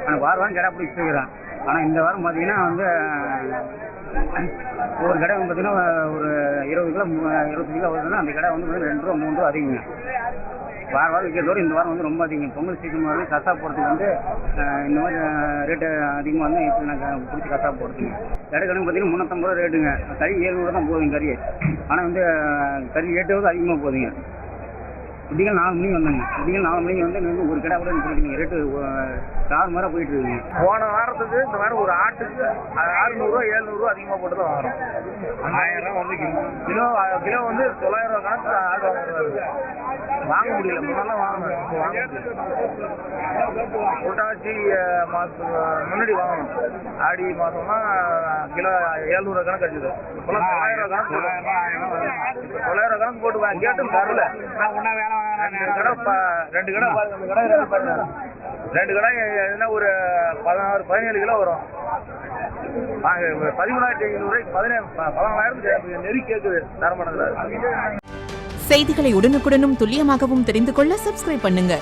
ஆனால் வாரம் கடை பிடிச்சி வச்சுக்கிறேன். ஆனால் இந்த வாரம் பார்த்தீங்கன்னா வந்து ஒவ்வொரு கடை வந்து பார்த்தீங்கன்னா ஒரு 20 கிலோ 25 கிலோ வருதுன்னா அந்த கடை வந்து 2 ரூபா 3 ரூபா அதிகங்க. வாரம் விற்கிறதோடு இந்த வாரம் வந்து ரொம்ப அதிகம். பொங்கல் சீசன் வந்து கசா போடுறதுக்கு வந்து இந்த மாதிரி ரேட்டு அதிகமாக வந்து இப்போ நாங்கள் பிடிச்சி கசா போடுறதுங்க. கடைக்கு பார்த்தீங்கன்னா 350 ரூபா ரேட்டுங்க. கறி 700 தான் போகுதுங்க கறி. ஆனால் வந்து கறி ரேட்டு வந்து அதிகமாக போகுதுங்க. விடிகள் 4 மணிக்கு வந்தாங்க. விடிகள் 4 மணிக்கு வந்து இங்கே வந்து ஒரு கடை கூட பிடிக்குங்க. ரேட்டு கார் மாதிரி போயிட்டு இருக்குங்க. போன வாரத்துக்கு இந்த வாரம் ஒரு ஆட்டுக்கு 600 700 அதிகமாக போட்டு தான் வாங்குறோம். 1000 வந்து கிலோ வந்து 900 கணக்கு ஆடு வாங்க முடியல. முன்னெல்லாம் வாங்கணும், இப்போ வாங்க முடியல. புரட்டாசி மாதத்துக்கு முன்னாடி வாங்கணும். ஆடி மாதம்னா கிலோ 700 கணக்கு அடிச்சது. இப்போலாம் 900 கணக்கு 900 கணக்கு போட்டு வாங்க கேட்டும் தரல. ரெண்டு கடை பாருங்க. 2 கடை எதுனா ஒரு 16-17 கிலோ வரும். 13,500 14,000 நெறி கேட்குது தரமானது. செய்திகளை உடனுக்குடனும் துல்லியமாகவும் தெரிந்து கொள்ள சப்ஸ்கிரைப் பண்ணுங்க.